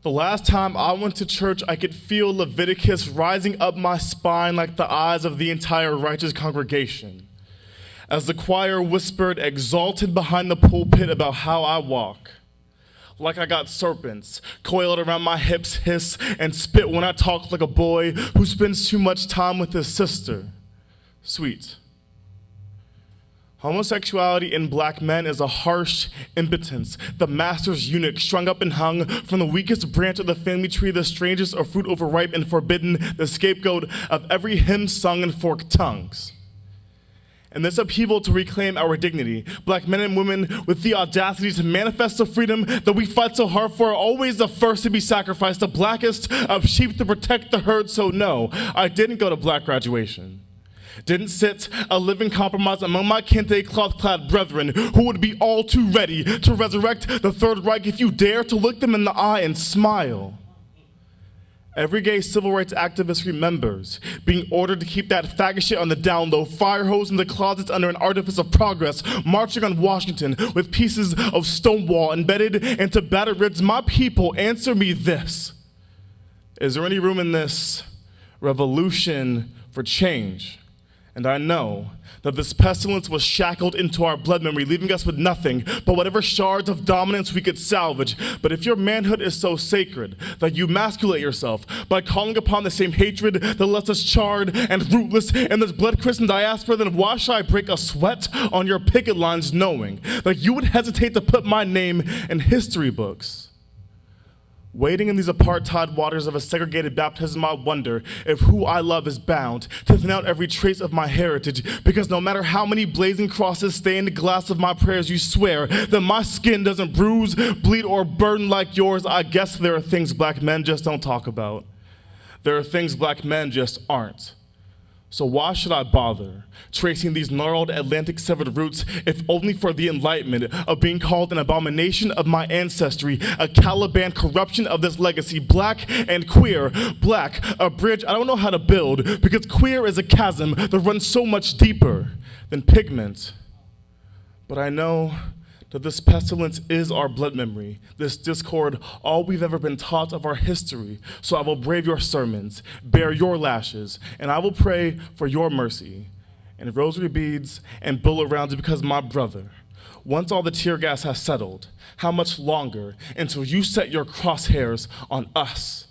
The last time I went to church, I could feel Leviticus rising up my spine like the eyes of the entire righteous congregation, as the choir whispered, exalted behind the pulpit, about how I walk. Like I got serpents coiled around my hips, hiss and spit when I talk like a boy who spends too much time with his sister. Sweet. Homosexuality in black men is a harsh impotence, the master's eunuch strung up and hung from the weakest branch of the family tree, the strangest of fruit overripe and forbidden, the scapegoat of every hymn sung in forked tongues. In this upheaval to reclaim our dignity, black men and women with the audacity to manifest the freedom that we fight so hard for are always the first to be sacrificed, the blackest of sheep to protect the herd. So no, I didn't go to black graduation. Didn't sit a living compromise among my kente cloth-clad brethren who would be all too ready to resurrect the Third Reich if you dare to look them in the eye and smile. Every gay civil rights activist remembers being ordered to keep that faggot shit on the down low, fire hose in the closets under an artifice of progress, marching on Washington with pieces of Stonewall embedded into Baton Rouge. My people, answer me this. Is there any room in this revolution for change? And I know that this pestilence was shackled into our blood memory, leaving us with nothing but whatever shards of dominance we could salvage. But if your manhood is so sacred that you emasculate yourself by calling upon the same hatred that left us charred and rootless in this blood-christened diaspora, then why should I break a sweat on your picket lines knowing that you would hesitate to put my name in history books? Wading in these apartheid waters of a segregated baptism, I wonder if who I love is bound to thin out every trace of my heritage, because no matter how many blazing crosses stain the glass of my prayers, you swear that my skin doesn't bruise, bleed, or burn like yours. I guess there are things black men just don't talk about. There are things black men just aren't. So why should I bother tracing these gnarled Atlantic severed roots if only for the enlightenment of being called an abomination of my ancestry, a Caliban corruption of this legacy, black and queer, black, a bridge I don't know how to build, because queer is a chasm that runs so much deeper than pigment. But I know that this pestilence is our blood memory, this discord, all we've ever been taught of our history. So I will brave your sermons, bear your lashes, and I will pray for your mercy, and rosary beads and bull rounds, because my brother, once all the tear gas has settled, how much longer until you set your crosshairs on us?